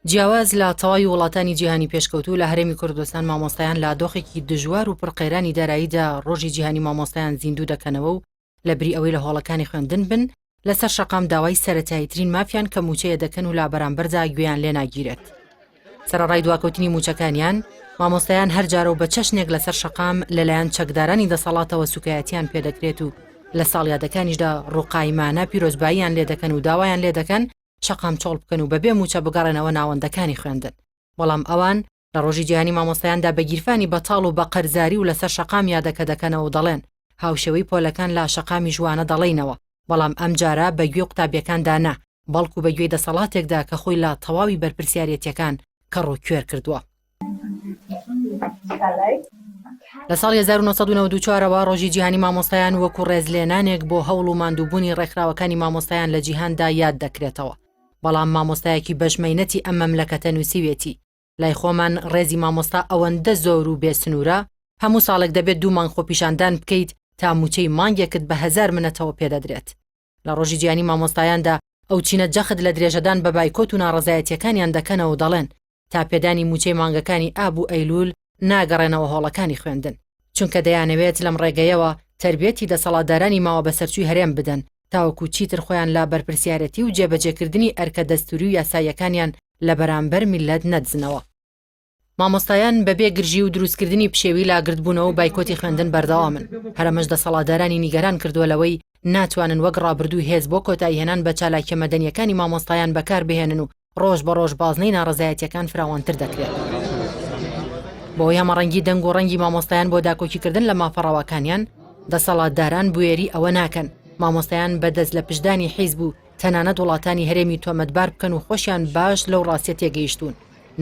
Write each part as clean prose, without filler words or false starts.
جیاواز لە تەواوی وڵاتانی جیهانی پێشکەوتوو لە هەرێمی کوردستان مامۆستایان لە دۆخێکی دژوار و پڕقەیرانی داراییدا ڕۆژی جیهانی مامۆستایان زیندوو دەکەنەوە و لە بری ئەوەی لە هۆڵەکانی خوێندن بن لەسەر شەقام داوای سەرەتاییترین مافیان کە موچەیە دەکەن و لا بەرامبەردا گوێیان لێ ناگیرێت. سەرەڕای دواکەوتنی موچەکانیان مامۆستایان هەر جارە و بە چەشنێک لەسەر شەقام لەلایەن چەکدارانی دەسەڵاتەوە سوکایەتیان پێدەکرێت و لە ساڵیادەکانیشدا ڕووقایمانە پیرۆزباییان لێ دەکەن و داوایان لێ دەکەن شەقام چۆڵ بکەن و بەبێ موچە بگەڕێنەوە ناوەندەکانی خوێندن. بەڵام ئەوان لە ڕۆژی جیهانی مامۆستایاندا بە گیرفانی بەتاڵ و بە قەرزاری و لەسەر شەقام یادەکە دەکەنەوە و دەڵێن هاوشێوەی پۆلەکان لا شەقامی جوانە دەڵێنەوە، بەڵام ئەم جارە بە گوێ قوتابیەکاندا نا، بەڵکو بە گوێی دەسەڵاتێکدا کە خۆی لە تەواوی بەرپرسیارەتیەکان کەڕووکوێر کردووە. لە ساڵی 1994ەوە ڕۆژی جیهانی مامۆستایان وەکو ڕێزلێنانێک بۆ هەوڵ و ماندووبوونی ڕێکخراوەکانی مامۆستایان لە جیهاندا یاد دەکرێتەوە. بەڵام مامۆستایەکی بەشمەینەتی ئەم مەملەکەتە نووسیوێتی لای خۆمان ڕێزی مامۆستا ئەوەندە زۆر و بێسنوورە هەموو ساڵێک دەبێت 2 مانگ خۆپیشاندان بکەیت تا موچەی مانگێکت بە 1000 منەتەوە پێدەدرێت. لە ڕۆژی جیهانی مامۆستایاندا ئەو چینە جەخت لە درێژەدان بە بایکۆت و ناڕەزایەتیەکانیان دەکەنەوە و دەڵێن تا پێدانی موچەی مانگەکانی ئاب و ئەیلول ناگەڕێنەوە هۆڵەکانی خوێندن، چونکە دەیانەوێت لەم ڕێگەیەوە تربیەتی دەسەڵاتدارانی ماوە بەسەرچووی هەرێم بدەن تاوەکو چیتر خۆیان لا بەرپرسیارەتی و جێبەجێکردنی ئەرکە دەستوری و یاسایەکانیان لە بەرامبەر میلەت نەدزنەوە. مامۆستایان بەبێ گرژی و دروستکردنی پشێوی لاگردبوونەوە و بایکۆتی خوێندن بەردەوامن. هەرەمەش دەسەڵاتدارانی نیگەران کردووە لەوەی ناتوانن وەک ڕابردوو هێز بۆ کۆتایی هێنان بە چالاکیە مەدەنیەکانی مامۆستایان بەکار بهێنن و ڕۆژ بە ڕۆژ بازنەی ناڕەزایەتیەکان فراوانتر دەکرێت. بۆی هەمەڕەنگی دەنگ و ڕەنگی مامۆستایان بۆ داکۆکیکردن لە مافەڕاوەکانیان دەسەڵاتداران بوێری ئەوە ناکەن مامۆستایان بەدەست لە پشدانی حیزب و تەنانەت وڵاتانی هەرێمی تۆمەتبار بکەن و خۆشیان باش لەو ڕاستیە تێگەیشتون.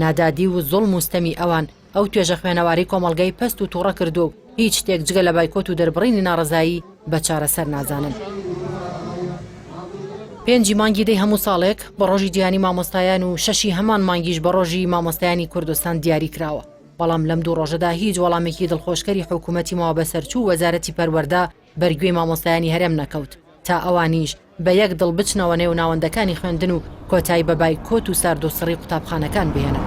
نادادی و زوڵم و ستەمی ئەوان ئەو توێژە خوێنەواری کۆمەڵگەی پەست و تووڕە کردو و هیچ شتێک جگە لە بایکۆت و دەربڕینی ناڕەزایی بە چارەسەر نازانن. 5 مانگی دەی هەموو ساڵێک بە ڕۆژی جیهانی مامۆستایان و 6 هەمان مانگیش بە ڕۆژی مامۆستایانی کوردستان دیاری کراوە. بەڵام لەم 2 ڕۆژەدا هیچ وەڵامێکی دڵخۆشکەری حکوومەتی ماوە بەسەرچوو وەزارەتی پەروەردە بەرگوێی مامۆستایانی هەرێم نەکەوت تا ئەوانیش بە یەک دڵ بچنەوە نێو ناوەندەکانی خوێندن و کۆتایی بە بایکۆت و ساردۆسڕی قوتابخانەکان بهێنن.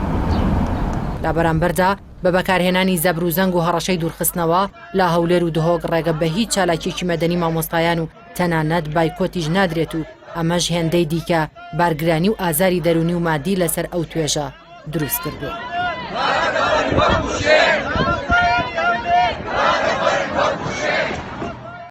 لە بەرامبەردا بە بەکارهێنانی زەبر و زەنگ و هەڕەشەی دوورخستنەوە لە هەولێر و دهۆک ڕێگە بە هیچ چالاکیێکی مەدەنی مامۆستایان و تەنانەت بایکۆتیش نادرێت و ئەمەش هێندەی دیکە بارگرانی و ئازاری دەرونی و مادی لەسەر ئەو توێژە دروست کردووە.